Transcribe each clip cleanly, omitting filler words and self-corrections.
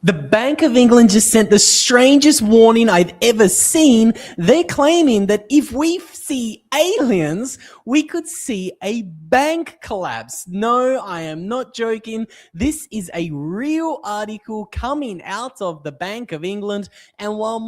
The Bank of England just sent the strangest warning I've ever seen. They're claiming that if we see aliens, we could see a bank collapse. No, I am not joking. This is a real article coming out of the Bank of England. And while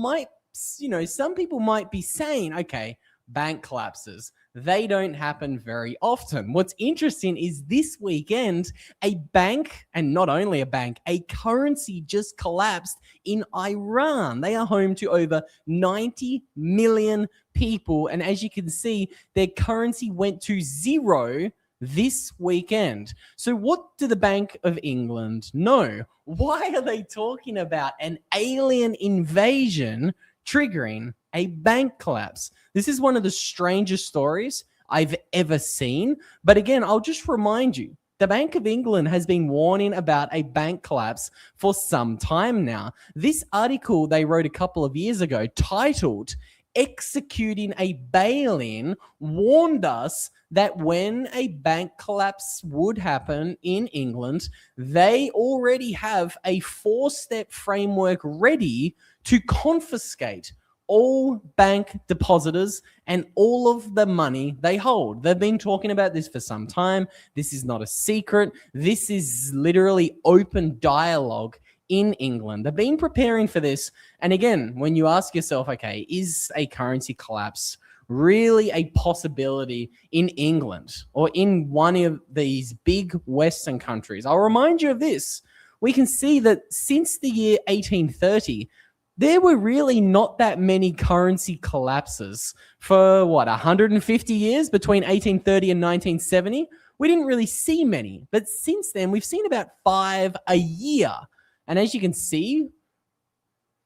some people might be saying, okay, bank collapses, they don't happen very often. What's interesting is this weekend, a bank, and not only a bank, a currency just collapsed in Iran. They are home to over 90 million people. And as you can see, their currency went to zero this weekend. So what do the Bank of England know? Why are they talking about an alien invasion triggering a bank collapse? This is one of the strangest stories I've ever seen. But again, I'll just remind you, the Bank of England has been warning about a bank collapse for some time now. This article they wrote a couple of years ago, titled "Executing a Bail-in," warned us that when a bank collapse would happen in England, they already have a 4-step framework ready to confiscate all bank depositors and all of the money they hold. They've been talking about this for some time. This is not a secret. This is literally open dialogue in England. They've been preparing for this. And again, when you ask yourself, okay, is a currency collapse really a possibility in England or in one of these big Western countries? I'll remind you of this. We can see that since the year 1830, there were really not that many currency collapses for 150 years between 1830 and 1970. We didn't really see many, but since then we've seen about 5 a year. And as you can see,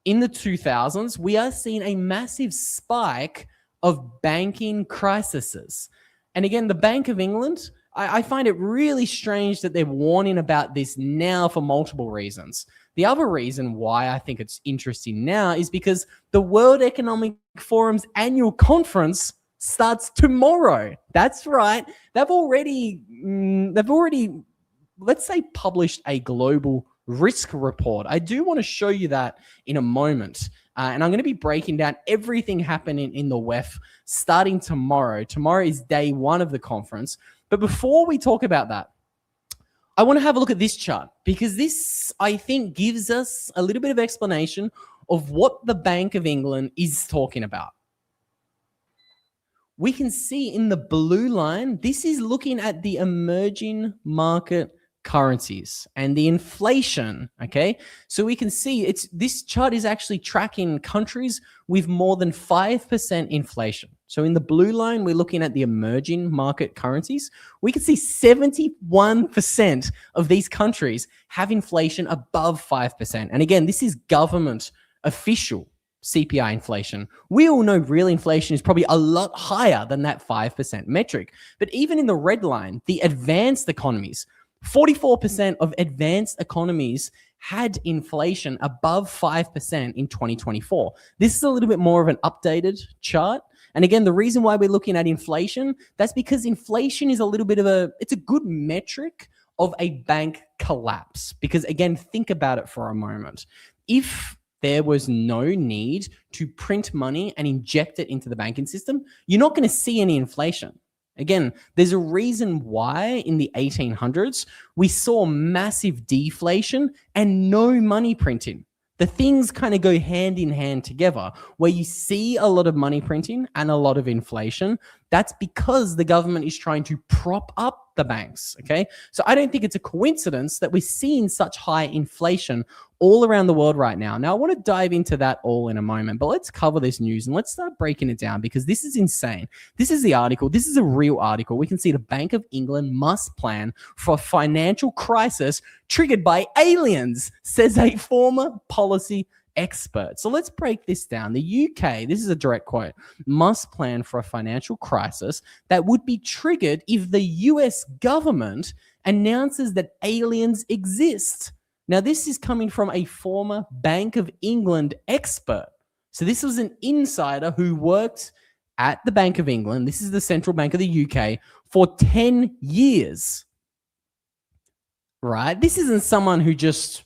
in the 2000s, we are seeing a massive spike of banking crises. And again, the Bank of England, I find it really strange that they're warning about this now for multiple reasons. The other reason why I think it's interesting now is because the World Economic Forum's annual conference starts tomorrow. That's right. They've already, let's say, published a global risk report. I do want to show you that in a moment. And I'm going to be breaking down everything happening in the WEF starting tomorrow. Tomorrow is day 1 of the conference. But before we talk about that, I want to have a look at this chart, because this, I think, gives us a little bit of explanation of what the Bank of England is talking about. We can see in the blue line, this is looking at the emerging market currencies and the inflation, okay? So we can see this chart is actually tracking countries with more than 5% inflation. So in the blue line, we're looking at the emerging market currencies. We can see 71% of these countries have inflation above 5%. And again, this is government official CPI inflation. We all know real inflation is probably a lot higher than that 5% metric. But even in the red line, the advanced economies, 44% of advanced economies had inflation above 5% in 2024. This is a little bit more of an updated chart. And again, the reason why we're looking at inflation, that's because inflation is a little bit of it's a good metric of a bank collapse. Because again, think about it for a moment. If there was no need to print money and inject it into the banking system, you're not going to see any inflation. Again, there's a reason why in the 1800s, we saw massive deflation and no money printing. The things kind of go hand in hand together. Where you see a lot of money printing and a lot of inflation, that's because the government is trying to prop up the banks, okay? So I don't think it's a coincidence that we're seeing such high inflation all around the world right now. Now, I want to dive into that all in a moment, but let's cover this news and let's start breaking it down, because this is insane. This is the article. This is a real article. We can see the Bank of England must plan for a financial crisis triggered by aliens, says a former policy expert. So let's break this down. The UK, this is a direct quote, must plan for a financial crisis that would be triggered if the US government announces that aliens exist. Now, this is coming from a former Bank of England expert. So this was an insider who worked at the Bank of England. This is the central bank of the UK for 10 years, right? This isn't someone who just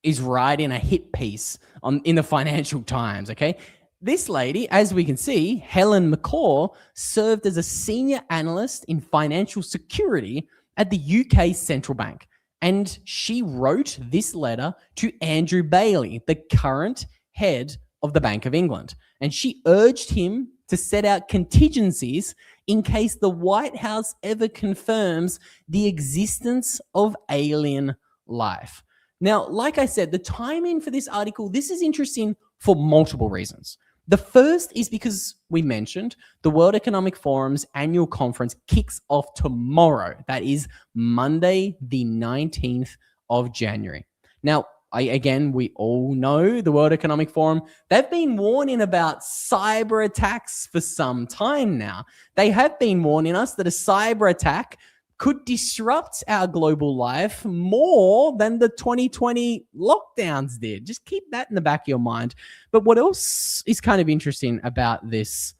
is writing a hit piece in the Financial Times, okay? This lady, as we can see, Helen McCaw, served as a senior analyst in financial security at the UK Central Bank. And she wrote this letter to Andrew Bailey, the current head of the Bank of England. And she urged him to set out contingencies in case the White House ever confirms the existence of alien life. Now, like I said, the timing for this article, this is interesting for multiple reasons. The first is because we mentioned the World Economic Forum's annual conference kicks off tomorrow. That is Monday, the 19th of January. Now, we all know the World Economic Forum, they've been warning about cyber attacks for some time now. They have been warning us that a cyber attack could disrupt our global life more than the 2020 lockdowns did. Just keep that in the back of your mind. But what else is kind of interesting about this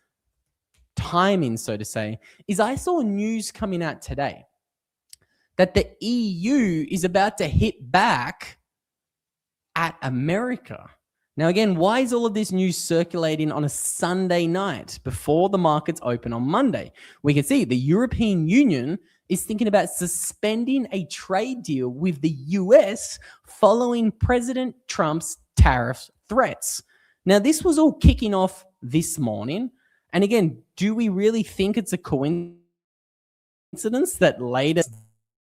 timing, so to say, is I saw news coming out today that the EU is about to hit back at America. Now, again, why is all of this news circulating on a Sunday night before the markets open on Monday? We can see the European Union is thinking about suspending a trade deal with the US following President Trump's tariff threats. Now, this was all kicking off this morning. And again, do we really think it's a coincidence that later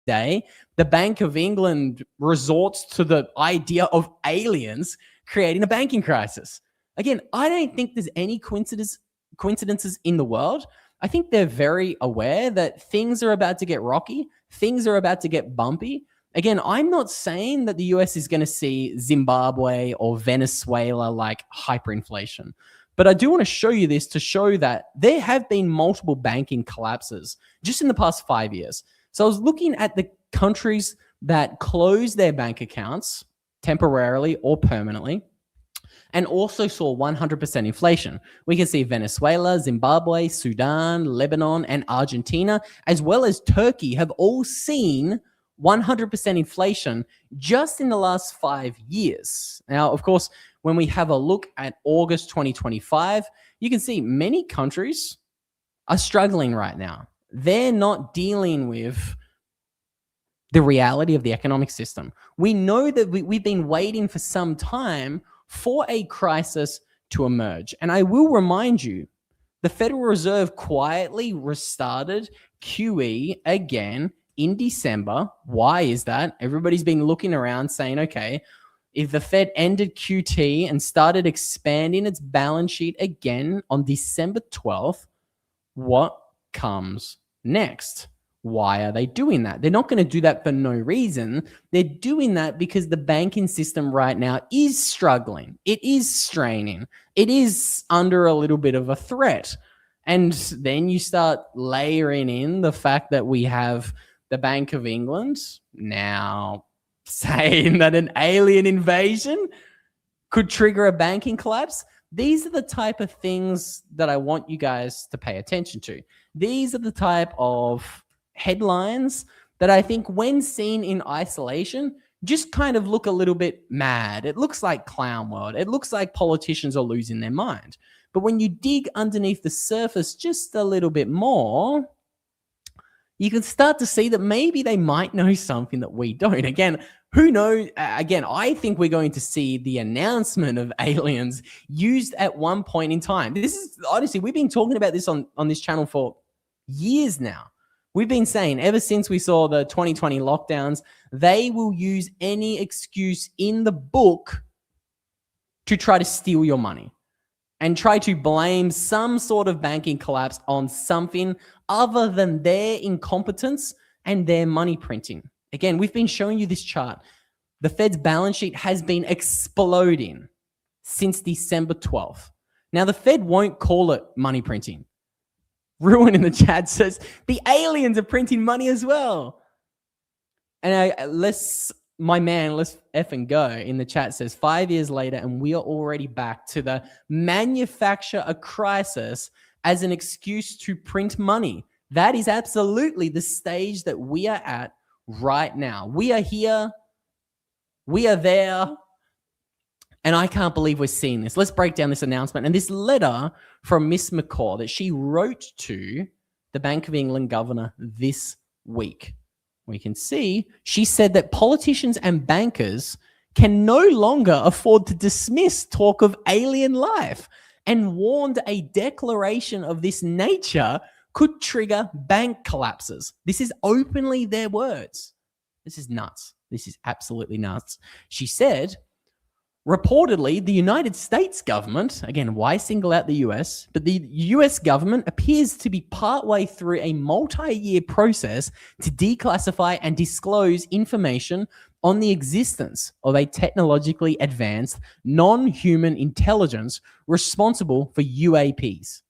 day, the Bank of England resorts to the idea of aliens creating a banking crisis? Again, I don't think there's any coincidences in the world. I think they're very aware that things are about to get rocky, things are about to get bumpy. Again, I'm not saying that the US is going to see Zimbabwe or Venezuela like hyperinflation, but I do want to show you this to show that there have been multiple banking collapses just in the past 5 years. So I was looking at the countries that closed their bank accounts temporarily or permanently, and also saw 100% inflation. We can see Venezuela, Zimbabwe, Sudan, Lebanon, and Argentina, as well as Turkey, have all seen 100% inflation just in the last 5 years. Now, of course, when we have a look at August 2025, you can see many countries are struggling right now. They're not dealing with the reality of the economic system. We know that we've been waiting for some time for a crisis to emerge. And I will remind you, the Federal Reserve quietly restarted QE again in December. Why is that? Everybody's been looking around saying, okay, if the Fed ended QT and started expanding its balance sheet again on December 12th, what comes next? Why are they doing that? They're not going to do that for no reason. They're doing that because the banking system right now is struggling. It is straining. It is under a little bit of a threat. And then you start layering in the fact that we have the Bank of England now saying that an alien invasion could trigger a banking collapse. These are the type of things that I want you guys to pay attention to. These are the type of headlines that I think when seen in isolation just kind of look a little bit mad. It looks like clown world. It looks like politicians are losing their mind. But when you dig underneath the surface just a little bit more, you can start to see that maybe they might know something that we don't. Again, who knows? Again, I think we're going to see the announcement of aliens used at one point in time. This is honestly, we've been talking about this on this channel for years now. We've been saying ever since we saw the 2020 lockdowns, they will use any excuse in the book to try to steal your money and try to blame some sort of banking collapse on something other than their incompetence and their money printing. Again, we've been showing you this chart. The Fed's balance sheet has been exploding since December 12th. Now, the Fed won't call it money printing. Ruin in the chat says the aliens are printing money as well. And my man, let's effing go in the chat says 5 years later and we are already back to the manufacture a crisis as an excuse to print money. That is absolutely the stage that we are at right now. We are here. We are there. And I can't believe we're seeing this. Let's break down this announcement and this letter from Miss McCaw that she wrote to the Bank of England governor this week. We can see she said that politicians and bankers can no longer afford to dismiss talk of alien life and warned a declaration of this nature could trigger bank collapses. This is openly their words. This is nuts. This is absolutely nuts. She said, reportedly, the United States government, again, why single out the US? But the US government appears to be partway through a multi-year process to declassify and disclose information on the existence of a technologically advanced non-human intelligence responsible for UAPs.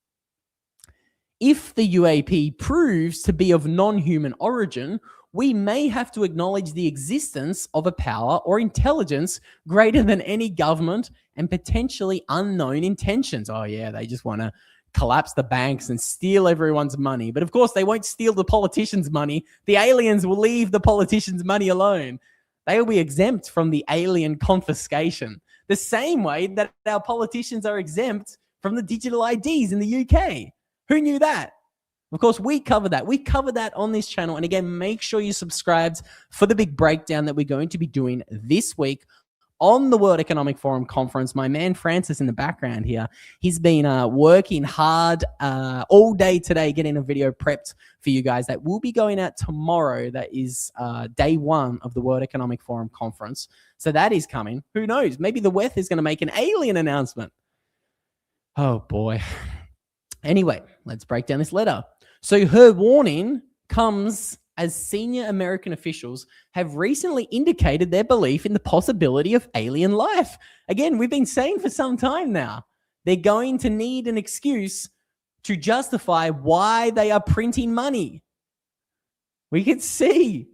If the UAP proves to be of non-human origin, we may have to acknowledge the existence of a power or intelligence greater than any government and potentially unknown intentions. Oh yeah, they just want to collapse the banks and steal everyone's money. But of course, they won't steal the politicians' money. The aliens will leave the politicians' money alone. They will be exempt from the alien confiscation, the same way that our politicians are exempt from the digital IDs in the UK. Who knew that? Of course, we cover that. We cover that on this channel. And again, make sure you subscribed for the big breakdown that we're going to be doing this week on the World Economic Forum conference. My man Francis in the background here, he's been working hard all day today, getting a video prepped for you guys that will be going out tomorrow. That is day one of the World Economic Forum conference. So that is coming. Who knows? Maybe the WEF is going to make an alien announcement. Oh, boy. Anyway, let's break down this letter. So her warning comes as senior American officials have recently indicated their belief in the possibility of alien life. Again, we've been saying for some time now, they're going to need an excuse to justify why they are printing money. We can see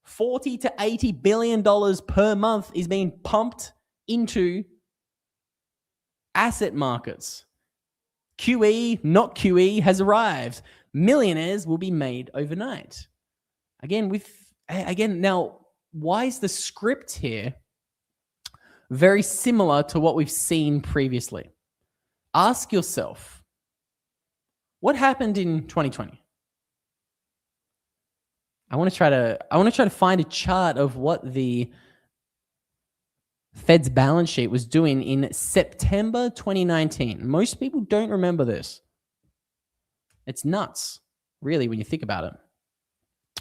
$40 to $80 billion per month is being pumped into asset markets. QE, not QE, has arrived. Millionaires will be made overnight. Again, now, why is the script here very similar to what we've seen previously? Ask yourself, what happened in 2020? I want to try to find a chart of what the Fed's balance sheet was doing in September 2019. Most people don't remember this. It's nuts, really, when you think about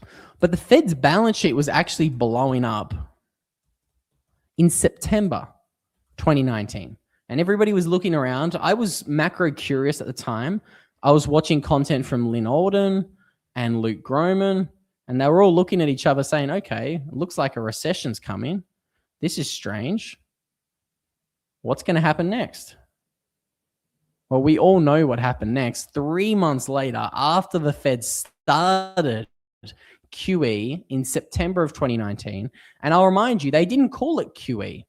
it. But the Fed's balance sheet was actually blowing up in September 2019. And everybody was looking around. I was macro curious at the time. I was watching content from Lynn Alden and Luke Groman, and they were all looking at each other saying, okay, it looks like a recession's coming. This is strange. What's going to happen next? Well, we all know what happened next. 3 months later, after the Fed started QE in September of 2019, and I'll remind you, they didn't call it QE.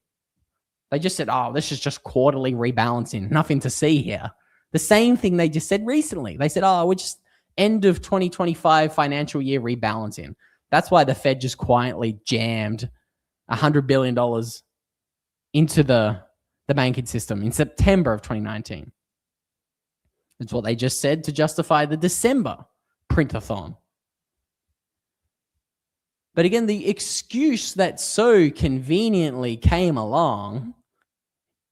They just said, oh, this is just quarterly rebalancing. Nothing to see here. The same thing they just said recently. They said, oh, we're just end of 2025 financial year rebalancing. That's why the Fed just quietly jammed $100 billion into the banking system in September of 2019. That's what they just said to justify the December print-a-thon. But again, the excuse that so conveniently came along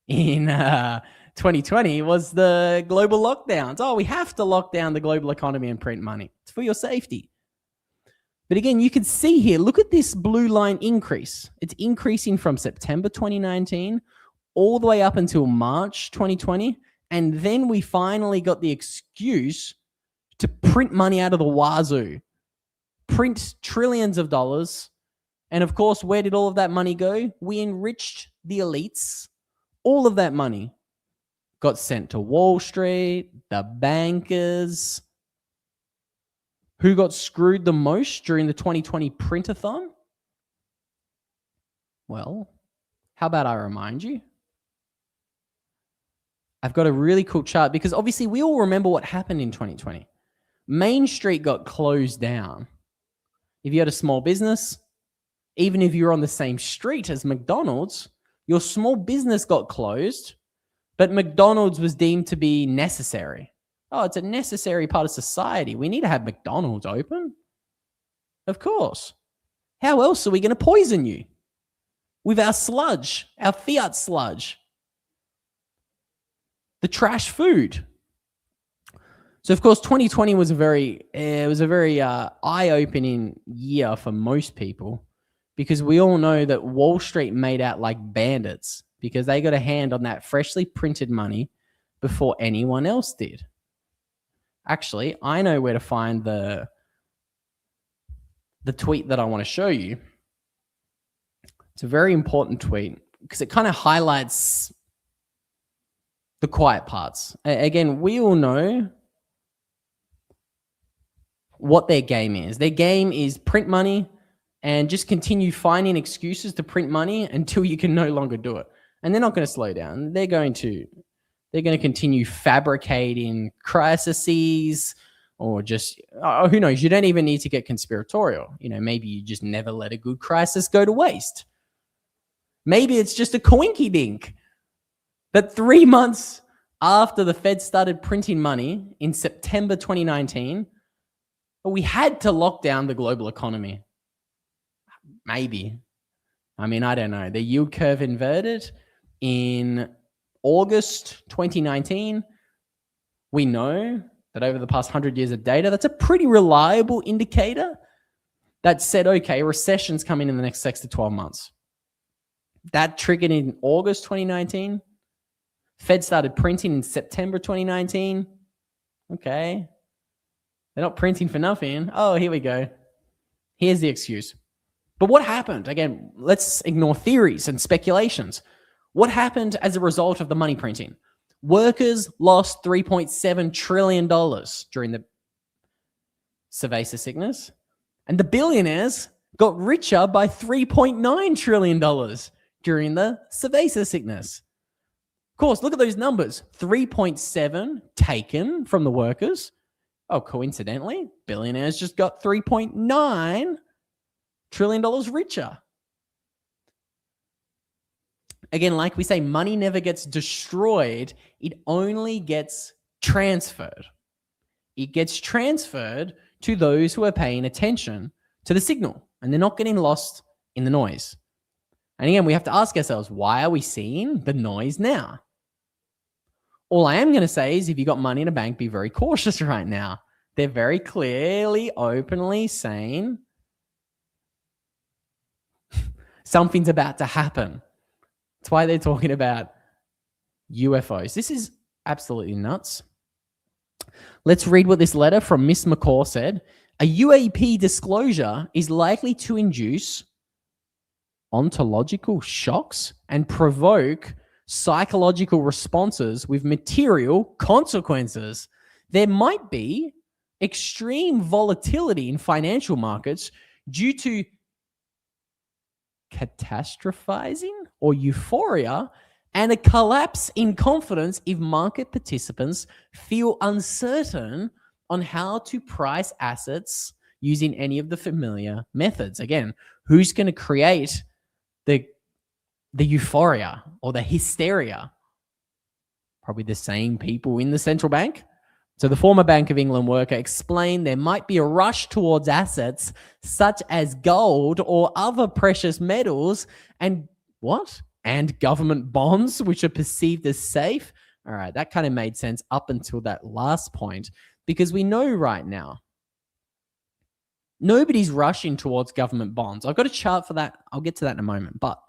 in 2020 was the global lockdowns. Oh, we have to lock down the global economy and print money. It's for your safety. But again, you can see here, look at this blue line increase. It's increasing from September 2019 all the way up until March 2020. And then we finally got the excuse to print money out of the wazoo, print trillions of dollars. And of course, where did all of that money go? We enriched the elites. All of that money got sent to Wall Street, the bankers. Who got screwed the most during the 2020 print-a-thon? Well, how about I remind you? I've got a really cool chart because obviously we all remember what happened in 2020. Main Street got closed down. If you had a small business, even if you're on the same street as McDonald's, Your small business got closed, but McDonald's was deemed to be necessary. Oh, it's a necessary part of society. We need to have McDonald's open. Of course. How else are we going to poison you? With our sludge, our fiat sludge, the trash food. So, of course, 2020 was a very eye-opening year for most people, because we all know that Wall Street made out like bandits because they got a hand on that freshly printed money before anyone else did. Actually, I know where to find the tweet that I want to show you. It's a very important tweet because it kind of highlights the quiet parts. Again, we all know what their game is. Their game is print money and just continue finding excuses to print money until you can no longer do it. And they're not going to slow down. They're going to continue fabricating crises, or just, who knows, you don't even need to get conspiratorial. Maybe you just never let a good crisis go to waste. Maybe it's just a coinky dink that 3 months after the Fed started printing money in September 2019, we had to lock down the global economy. Maybe. I don't know. The yield curve inverted in August 2019. We know that over the past 100 years of data, that's a pretty reliable indicator that said, okay, recession's coming in the next 6 to 12 months. That triggered in August 2019. Fed started printing in September 2019. Okay. They're not printing for nothing. Oh, here we go. Here's the excuse. But what happened? Again, let's ignore theories and speculations. What happened as a result of the money printing? Workers lost $3.7 trillion during the cerveza sickness, and the billionaires got richer by $3.9 trillion during the cerveza sickness. Of course, look at those numbers. 3.7 taken from the workers. Oh, coincidentally, billionaires just got $3.9 trillion richer. Again, like we say, money never gets destroyed. It only gets transferred. It gets transferred to those who are paying attention to the signal, and they're not getting lost in the noise. And again, we have to ask ourselves, why are we seeing the noise now? All I am going to say is, if you got money in a bank, be very cautious right now. They're very clearly, openly saying something's about to happen. That's why they're talking about UFOs. This is absolutely nuts. Let's read what this letter from Miss McCaw said. A UAP disclosure is likely to induce ontological shocks and provoke psychological responses with material consequences. There might be extreme volatility in financial markets due to catastrophizing or euphoria, and a collapse in confidence if market participants feel uncertain on how to price assets using any of the familiar methods. Again, who's going to create the euphoria or the hysteria? Probably the same people in the central bank. So the former Bank of England worker explained there might be a rush towards assets such as gold or other precious metals and government bonds, which are perceived as safe. All right, that kind of made sense up until that last point, because we know right now nobody's rushing towards government bonds. I've got a chart for that. I'll get to that in a moment, but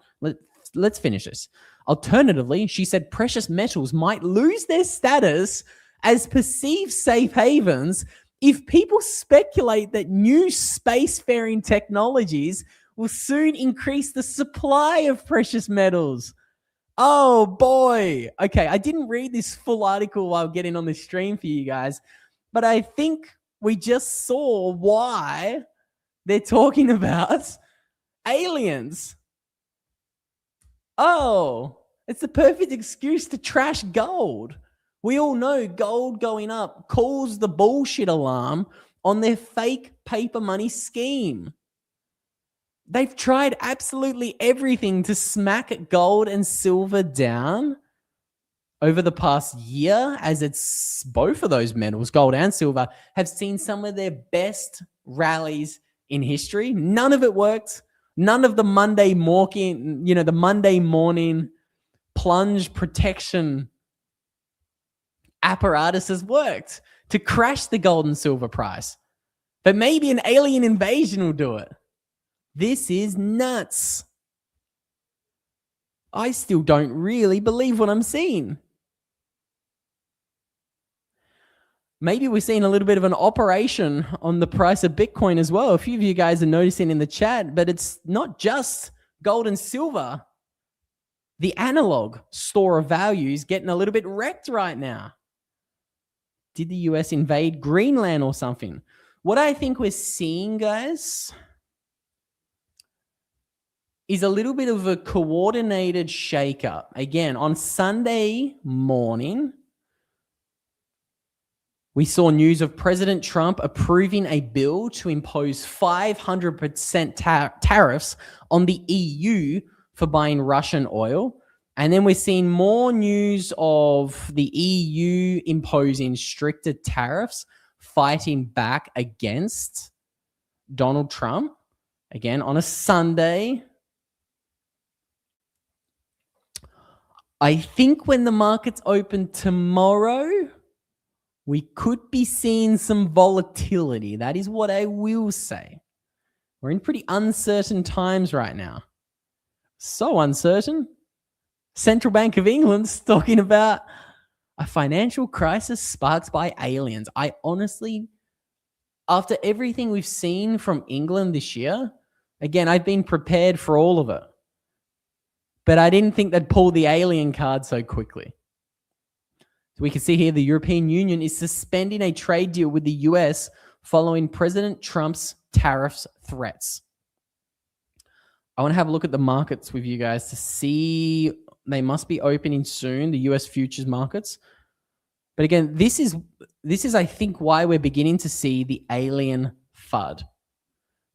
let's finish this. Alternatively, she said precious metals might lose their status as perceived safe havens if people speculate that new spacefaring technologies will soon increase the supply of precious metals. Oh boy. Okay, I didn't read this full article while getting on the stream for you guys, but I think we just saw why they're talking about aliens. Oh, it's the perfect excuse to trash gold. We all know gold going up calls the bullshit alarm on their fake paper money scheme. They've tried absolutely everything to smack gold and silver down over the past year, as it's both of those metals, gold and silver, have seen some of their best rallies in history. None of it worked. None of the Monday morning plunge protection apparatuses worked to crash the gold and silver price. But maybe an alien invasion will do it. This is nuts. I still don't really believe what I'm seeing. Maybe we're seeing a little bit of an operation on the price of Bitcoin as well. A few of you guys are noticing in the chat, but it's not just gold and silver. The analog store of value is getting a little bit wrecked right now. Did the US invade Greenland or something? What I think we're seeing, guys, is a little bit of a coordinated shakeup. Again, on Sunday morning, we saw news of President Trump approving a bill to impose 500% tariffs on the EU for buying Russian oil. And then we're seeing more news of the EU imposing stricter tariffs, fighting back against Donald Trump. Again, on a Sunday. I think when the markets open tomorrow, we could be seeing some volatility. That is what I will say. We're in pretty uncertain times right now. So uncertain. Central Bank of England's talking about a financial crisis sparked by aliens. I honestly, after everything we've seen from England this year, again, I've been prepared for all of it. But I didn't think they'd pull the alien card so quickly. So we can see here the European Union is suspending a trade deal with the US following President Trump's tariffs threats. I want to have a look at the markets with you guys to see. They must be opening soon, the US futures markets. But again, this is I think why we're beginning to see the alien FUD.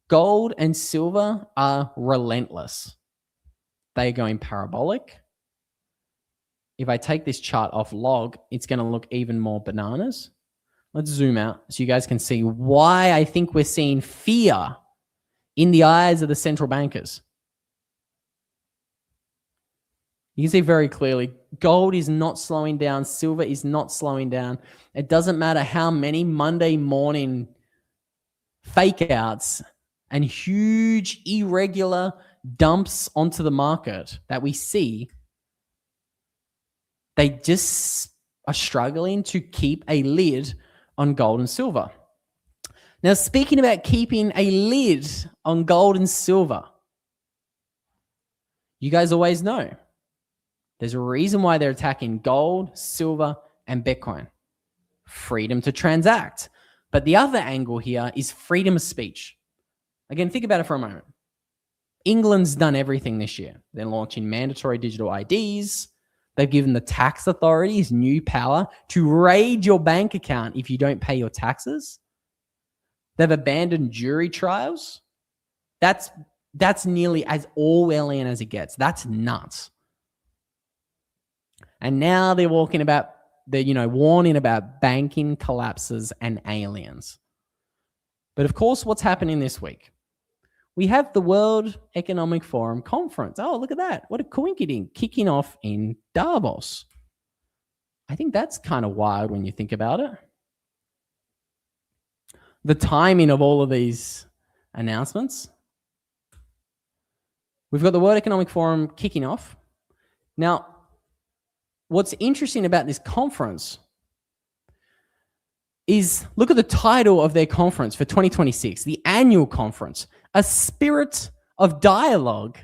Gold and silver are relentless. They're going parabolic. If I take this chart off log, it's going to look even more bananas. Let's zoom out so you guys can see why I think we're seeing fear in the eyes of the central bankers. You can see very clearly, gold is not slowing down. Silver is not slowing down. It doesn't matter how many Monday morning fake outs and huge irregular dumps onto the market that we see. They just are struggling to keep a lid on gold and silver. Now, speaking about keeping a lid on gold and silver, you guys always know there's a reason why they're attacking gold, silver, and Bitcoin. Freedom to transact. But the other angle here is freedom of speech. Again, think about it for a moment. England's done everything this year. They're launching mandatory digital IDs. They've given the tax authorities new power to raid your bank account if you don't pay your taxes. They've abandoned jury trials. That's nearly as Orwellian as it gets. That's nuts. And now they're warning about banking collapses and aliens. But of course, what's happening this week? We have the World Economic Forum conference. Oh, look at that. What a coincidence. Kicking off in Davos. I think that's kind of wild when you think about it. The timing of all of these announcements. We've got the World Economic Forum kicking off. Now, what's interesting about this conference is look at the title of their conference for 2026, the annual conference, A Spirit of Dialogue.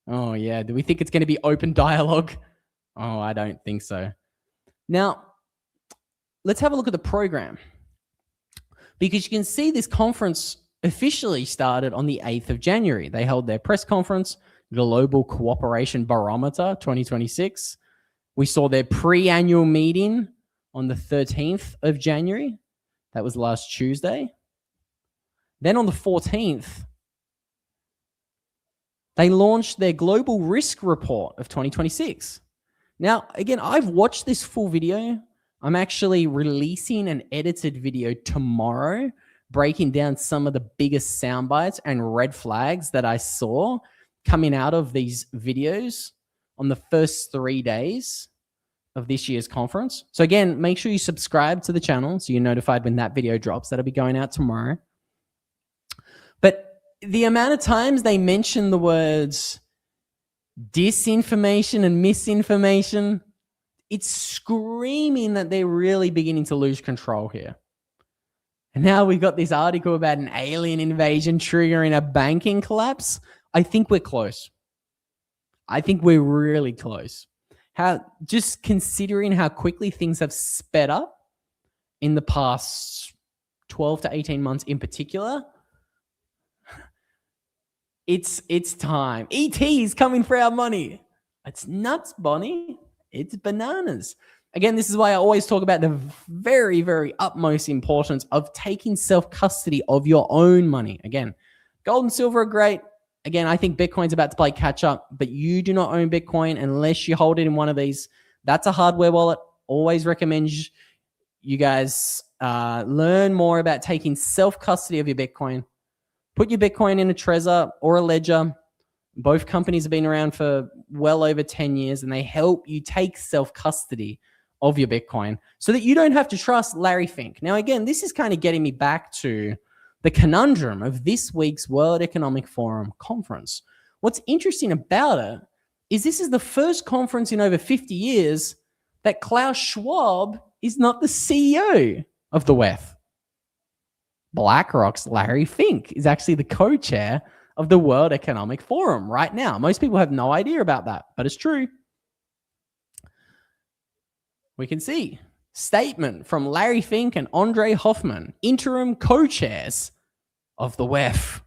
Oh, yeah. Do we think it's going to be open dialogue? Oh, I don't think so. Now, let's have a look at the program, because you can see this conference officially started on the 8th of January. They held their press conference, Global Cooperation Barometer 2026. We saw their pre-annual meeting on the 13th of January. That was last Tuesday. Then on the 14th, They launched their global risk report of 2026. Now, again, I've watched this full video. I'm actually releasing an edited video tomorrow, breaking down some of the biggest sound bites and red flags that I saw coming out of these videos on the first 3 days of this year's conference. So again, make sure you subscribe to the channel so you're notified when that video drops. That'll be going out tomorrow. But the amount of times they mention the words disinformation and misinformation, it's screaming that they're really beginning to lose control here. And now we've got this article about an alien invasion triggering a banking collapse. I think we're close. I think we're really close. Just considering how quickly things have sped up in the past 12 to 18 months in particular, it's time. ET is coming for our money. It's nuts, Bonnie. It's bananas. Again, this is why I always talk about the very, very utmost importance of taking self-custody of your own money. Again, gold and silver are great. Again, I think Bitcoin's about to play catch up, but you do not own Bitcoin unless you hold it in one of these. That's a hardware wallet. Always recommend you guys learn more about taking self-custody of your Bitcoin. Put your Bitcoin in a Trezor or a Ledger. Both companies have been around for well over 10 years, and they help you take self-custody of your Bitcoin so that you don't have to trust Larry Fink. Now, again, this is kind of getting me back to the conundrum of this week's World Economic Forum conference. What's interesting about it is this is the first conference in over 50 years that Klaus Schwab is not the CEO of the WEF. BlackRock's Larry Fink is actually the co-chair of the World Economic Forum right now. Most people have no idea about that, but it's true. We can see statement from Larry Fink and Andre Hoffman, interim co-chairs of the WEF.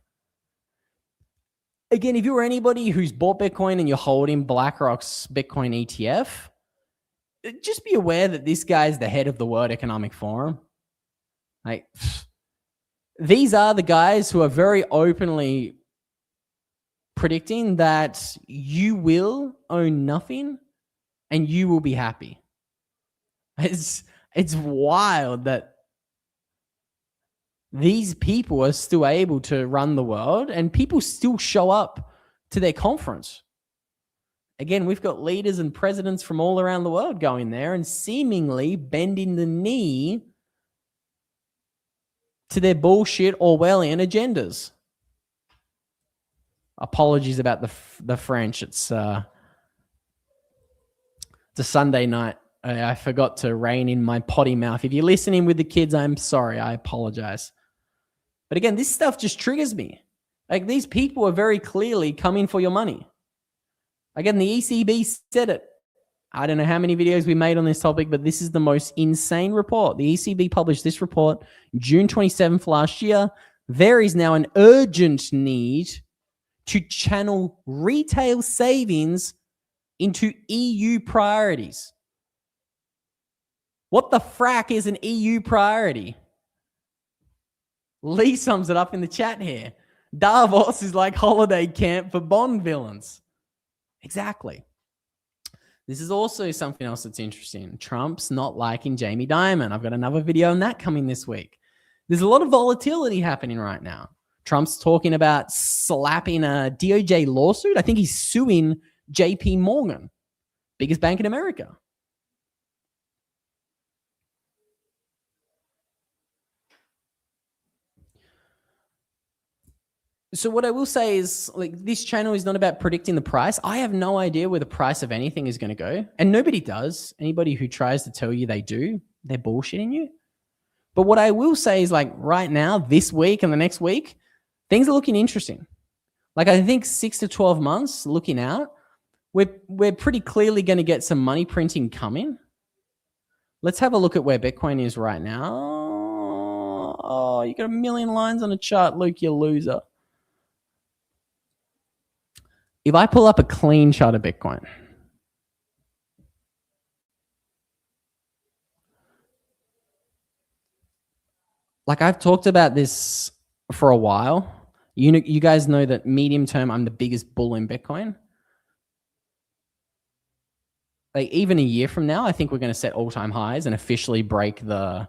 Again, if you're anybody who's bought Bitcoin and you're holding BlackRock's Bitcoin ETF, just be aware that this guy is the head of the World Economic Forum. Like, these are the guys who are very openly predicting that you will own nothing and you will be happy. It's wild that these people are still able to run the world and people still show up to their conference. Again, we've got leaders and presidents from all around the world going there and seemingly bending the knee to their bullshit Orwellian agendas. Apologies about the French. It's a Sunday night. I forgot to rein in my potty mouth. If you're listening with the kids, I'm sorry. I apologize. But again, this stuff just triggers me. Like, these people are very clearly coming for your money. Again, the ECB said it. I don't know how many videos we made on this topic, but this is the most insane report. The ECB published this report June 27th last year. There is now an urgent need to channel retail savings into EU priorities. What the frack is an EU priority? Lee sums it up in the chat here. Davos is like holiday camp for Bond villains. Exactly. This is also something else that's interesting. Trump's not liking Jamie Dimon. I've got another video on that coming this week. There's a lot of volatility happening right now. Trump's talking about slapping a DOJ lawsuit. I think he's suing JP Morgan, biggest bank in America. So what I will say is, like, this channel is not about predicting the price. I have no idea where the price of anything is going to go. And nobody does. Anybody who tries to tell you they do, they're bullshitting you. But what I will say is, like, right now, this week and the next week, things are looking interesting. Like, I think 6 to 12 months looking out, we're pretty clearly going to get some money printing coming. Let's have a look at where Bitcoin is right now. Oh, you got a million lines on a chart, Luke, you loser. If I pull up a clean chart of Bitcoin, like, I've talked about this for a while. You guys know that medium term, I'm the biggest bull in Bitcoin. Like even a year from now, I think we're going to set all-time highs and officially break the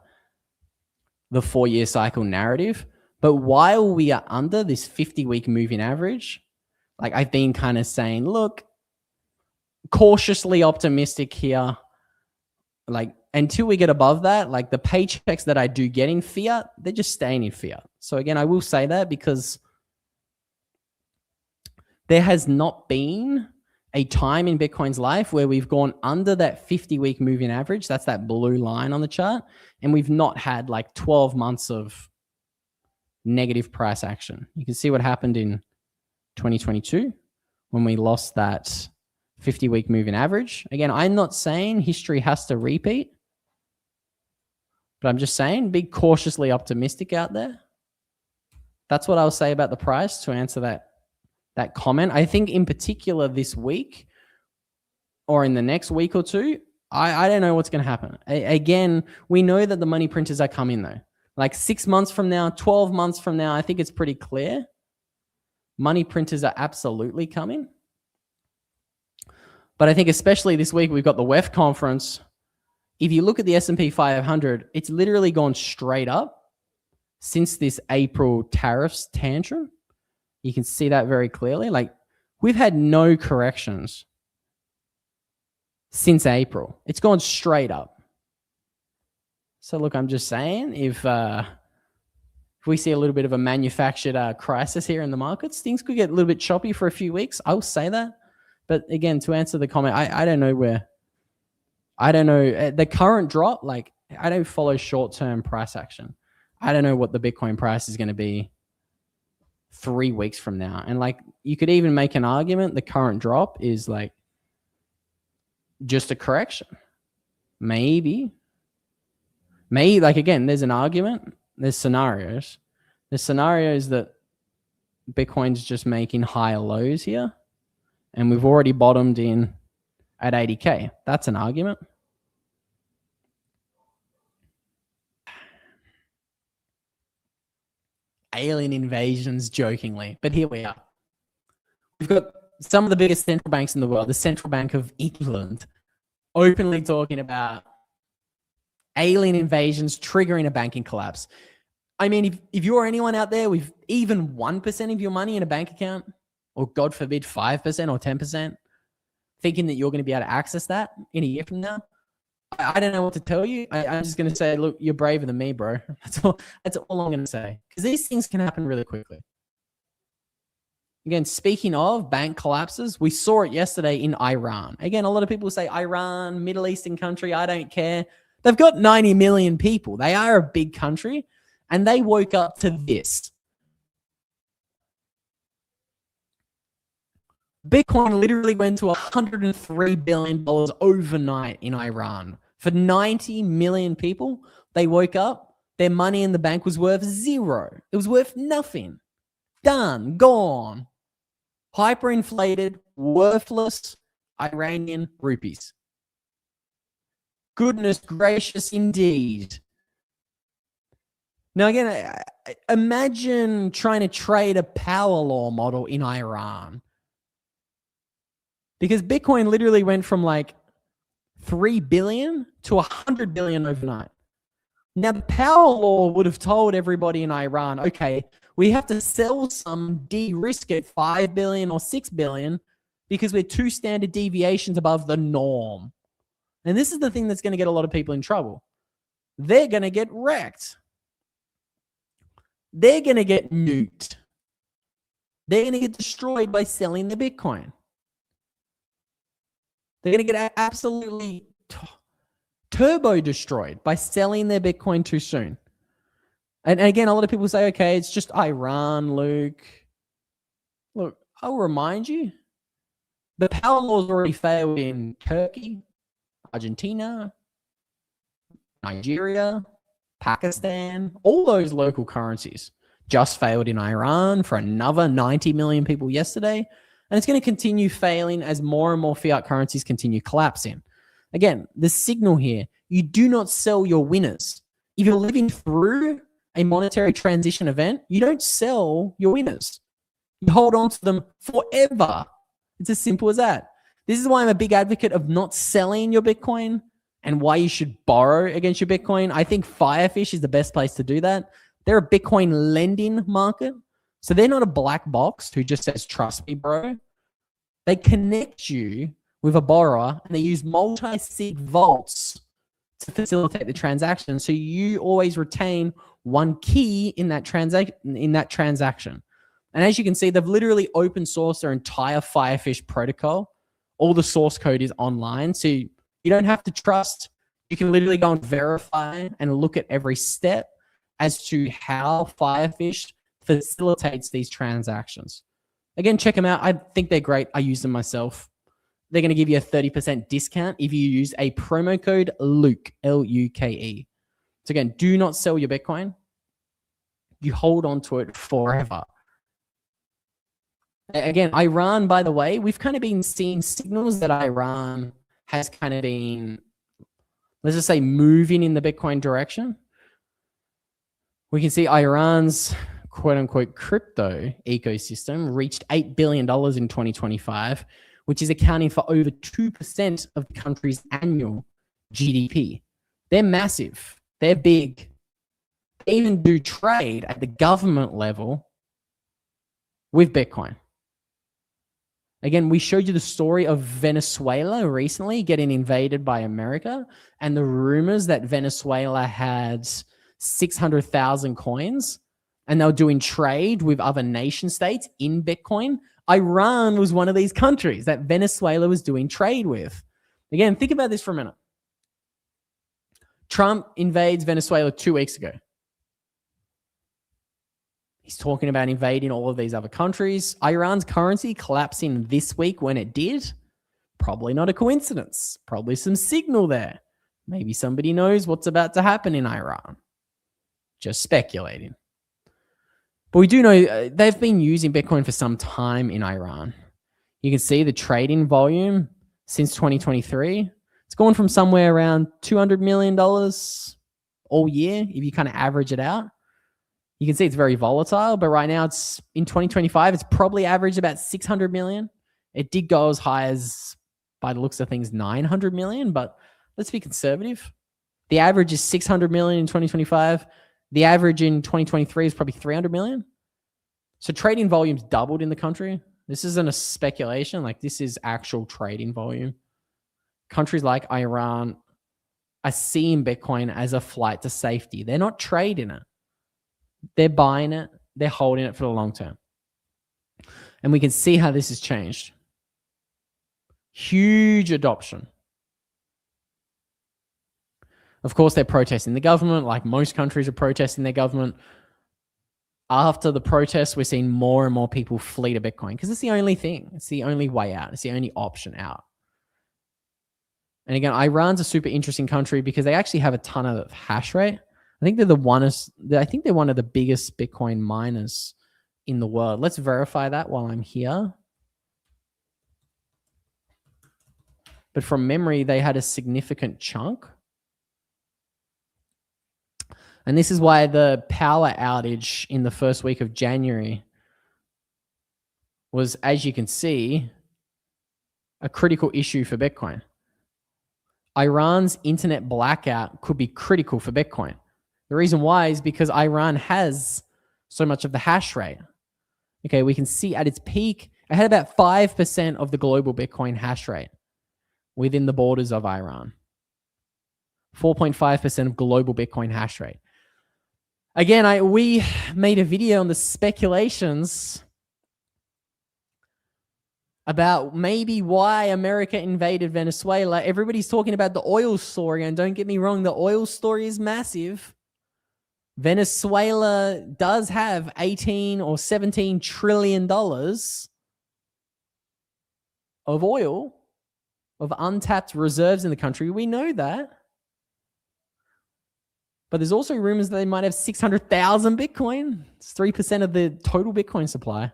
4-year cycle narrative. But while we are under this 50-week moving average, like I've been kind of saying, look, cautiously optimistic here. Like until we get above that, like the paychecks that I do get in fiat, they're just staying in fiat. So again, I will say that because there has not been a time in Bitcoin's life where we've gone under that 50-week moving average. That's that blue line on the chart. And we've not had like 12 months of negative price action. You can see what happened in 2022 when we lost that 50-week moving average. Again, I'm not saying history has to repeat, but I'm just saying be cautiously optimistic out there. That's what I'll say about the price to answer that comment. I think in particular this week or in the next week or two, I don't know what's going to happen. Again, we know that the money printers are coming though. Like 6 months from now, 12 months from now, I think it's pretty clear. Money printers are absolutely coming. But I think especially this week, we've got the WEF conference. If you look at the S&P 500, it's literally gone straight up since this April tariffs tantrum. You can see that very clearly. Like we've had no corrections since April. It's gone straight up. So look, I'm just saying if we see a little bit of a manufactured crisis here in the markets, things could get a little bit choppy for a few weeks. I'll say that. But again, to answer the comment, I don't know the current drop, like I don't follow short-term price action. I don't know what the Bitcoin price is going to be 3 weeks from now. And like you could even make an argument the current drop is like just a correction. Maybe like again, there's an argument, there's scenarios. There's scenarios that Bitcoin's just making higher lows here. And we've already bottomed in at 80K. That's an argument. Alien invasions, jokingly. But here we are. We've got some of the biggest central banks in the world, the Central Bank of England, openly talking about alien invasions triggering a banking collapse. I mean, if you're anyone out there with even 1% of your money in a bank account, or God forbid 5% or 10%, thinking that you're going to be able to access that in a year from now, I don't know what to tell you. I'm just going to say, look, you're braver than me, bro. That's all I'm going to say. Because these things can happen really quickly. Again, speaking of bank collapses, we saw it yesterday in Iran. Again, a lot of people say Iran, Middle Eastern country, I don't care. They've got 90 million people. They are a big country. And they woke up to this. Bitcoin literally went to $103 billion overnight in Iran. For 90 million people, they woke up, their money in the bank was worth zero. It was worth nothing. Done, gone. Hyperinflated, worthless Iranian rupees. Goodness gracious indeed. Now again, imagine trying to trade a power law model in Iran. Because Bitcoin literally went from like 3 billion to 100 billion overnight. Now, the power law would have told everybody in Iran, okay, we have to sell some, de-risk it 5 billion or 6 billion because we're 2 standard deviations above the norm. And this is the thing that's going to get a lot of people in trouble. They're going to get wrecked. They're going to get nuked. They're going to get destroyed by selling the Bitcoin. They're going to get absolutely turbo destroyed by selling their Bitcoin too soon. And again, a lot of people say, okay, it's just Iran, Luke. Look, I'll remind you, the power laws already failed in Turkey, Argentina, Nigeria, Pakistan, all those local currencies just failed in Iran for another 90 million people yesterday. And it's going to continue failing as more and more fiat currencies continue collapsing. Again, the signal here, you do not sell your winners. If you're living through a monetary transition event, you don't sell your winners. You hold on to them forever. It's as simple as that. This is why I'm a big advocate of not selling your Bitcoin and why you should borrow against your Bitcoin. I think Firefish is the best place to do that. They're a Bitcoin lending market. So they're not a black box who just says, trust me, bro. They connect you with a borrower and they use multi-sig vaults to facilitate the transaction. So you always retain one key in that transaction. And as you can see, they've literally open sourced their entire Firefish protocol. All the source code is online. So you don't have to trust. You can literally go and verify and look at every step as to how Firefish facilitates these transactions. Again, check them out. I think they're great. I use them myself. They're going to give you a 30% discount if you use a promo code LUKE, L-U-K-E. So again, do not sell your Bitcoin. You hold on to it forever. Again, Iran, by the way, we've kind of been seeing signals that Iran has kind of been, let's just say, moving in the Bitcoin direction. We can see Iran's quote-unquote crypto ecosystem reached $8 billion in 2025, which is accounting for over 2% of the country's annual GDP. They're massive. They're big. They even do trade at the government level with Bitcoin. Again, we showed you the story of Venezuela recently getting invaded by America and the rumors that Venezuela had 600,000 coins and they were doing trade with other nation states in Bitcoin. Iran was one of these countries that Venezuela was doing trade with. Again, think about this for a minute. Trump invades Venezuela 2 weeks ago. He's talking about invading all of these other countries. Iran's currency collapsing this week when it did. Probably not a coincidence. Probably some signal there. Maybe somebody knows what's about to happen in Iran. Just speculating. But we do know they've been using Bitcoin for some time in Iran. You can see the trading volume since 2023. It's gone from somewhere around $200 million all year, if you kind of average it out. You can see it's very volatile, but right now it's in 2025, it's probably averaged about 600 million. It did go as high as, by the looks of things, 900 million, but let's be conservative. The average is 600 million in 2025. The average in 2023 is probably 300 million. So trading volume's doubled in the country. This isn't a speculation. Like, this is actual trading volume. Countries like Iran are seeing Bitcoin as a flight to safety. They're not trading it. They're buying it. They're holding it for the long term. And we can see how this has changed. Huge adoption. Of course, they're protesting the government, like most countries are protesting their government. After the protests, we're seeing more and more people flee to Bitcoin because it's the only thing. It's the only way out. It's the only option out. And again, Iran's a super interesting country because they actually have a ton of hash rate. I think they're one of the biggest Bitcoin miners in the world. Let's verify that while I'm here. But from memory, they had a significant chunk. And this is why the power outage in the first week of January was, as you can see, a critical issue for Bitcoin. Iran's internet blackout could be critical for Bitcoin. The reason why is because Iran has so much of the hash rate. Okay, we can see at its peak, it had about 5% of the global Bitcoin hash rate within the borders of Iran. 4.5% of global Bitcoin hash rate. Again, we made a video on the speculations about maybe why America invaded Venezuela. Everybody's talking about the oil story, and don't get me wrong, the oil story is massive. Venezuela does have 18 or 17 trillion dollars of oil, of untapped reserves in the country. We know that. But there's also rumors that they might have 600,000 Bitcoin. It's 3% of the total Bitcoin supply.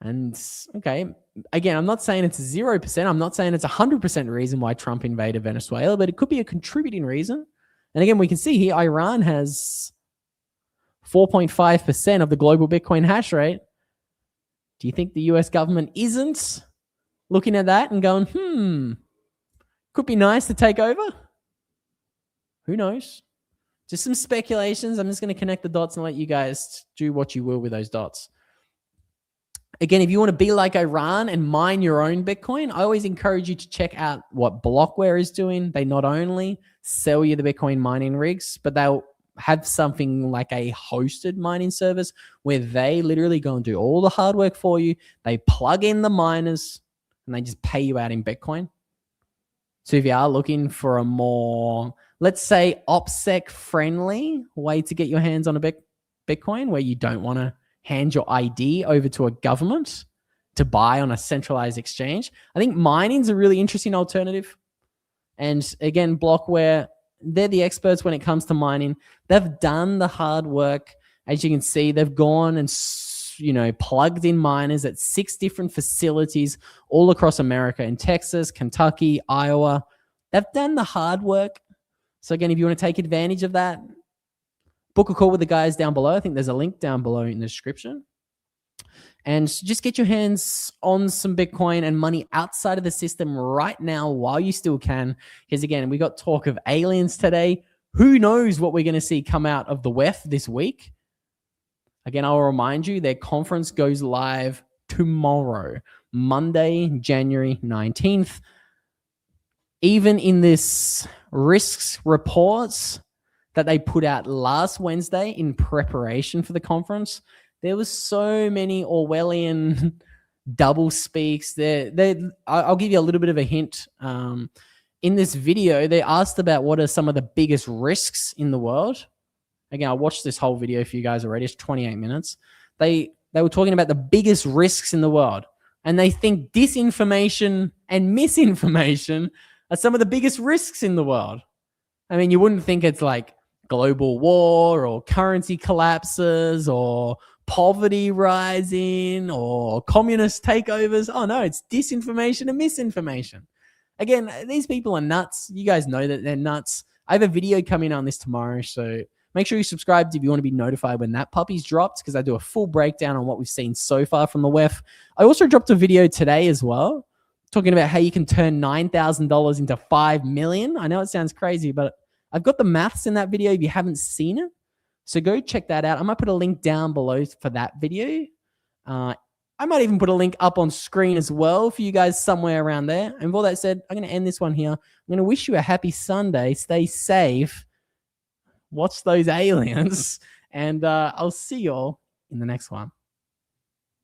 And okay, again, I'm not saying it's 0%. I'm not saying it's 100% reason why Trump invaded Venezuela, but it could be a contributing reason. And again, we can see here, Iran has 4.5% of the global Bitcoin hash rate. Do you think the US government isn't looking at that and going, could be nice to take over? Who knows? Just some speculations. I'm just going to connect the dots and let you guys do what you will with those dots. Again, if you want to be like Iran and mine your own Bitcoin, I always encourage you to check out what Blockware is doing. They not only sell you the Bitcoin mining rigs, but they'll have something like a hosted mining service where they literally go and do all the hard work for you. They plug in the miners and they just pay you out in Bitcoin. So if you are looking for a more, let's say, OPSEC friendly way to get your hands on a Bitcoin where you don't want to hand your ID over to a government to buy on a centralized exchange, I think mining's a really interesting alternative. And again, Blockware, they're the experts when it comes to mining. They've done the hard work. As you can see, they've gone and plugged in miners at 6 different facilities all across America, in Texas, Kentucky, Iowa. They've done the hard work. So again, if you want to take advantage of that, book a call with the guys down below. I think there's a link down below in the description. And just get your hands on some Bitcoin and money outside of the system right now while you still can. Because again, we got talk of aliens today. Who knows what we're going to see come out of the WEF this week? Again, I'll remind you, their conference goes live tomorrow, Monday, January 19th. Even in this risks reports that they put out last Wednesday in preparation for the conference, there was so many Orwellian double speaks. I'll give you a little bit of a hint. In this video, they asked about what are some of the biggest risks in the world. Again, I watched this whole video for you guys already. It's 28 minutes. They were talking about the biggest risks in the world. And they think disinformation and misinformation are some of the biggest risks in the world. I mean, you wouldn't think it's like global war or currency collapses or poverty rising or communist takeovers. Oh no, it's disinformation and misinformation. Again, these people are nuts. You guys know that they're nuts. I have a video coming on this tomorrow, so make sure you subscribe if you want to be notified when that puppy's dropped, because I do a full breakdown on what we've seen so far from the WEF. I also dropped a video today as well, talking about how you can turn $9,000 into $5 million. I know it sounds crazy, but I've got the maths in that video if you haven't seen it. So go check that out. I might put a link down below for that video. I might even put a link up on screen as well for you guys somewhere around there. And with all that said, I'm going to end this one here. I'm going to wish you a happy Sunday. Stay safe. Watch those aliens. And I'll see you all in the next one.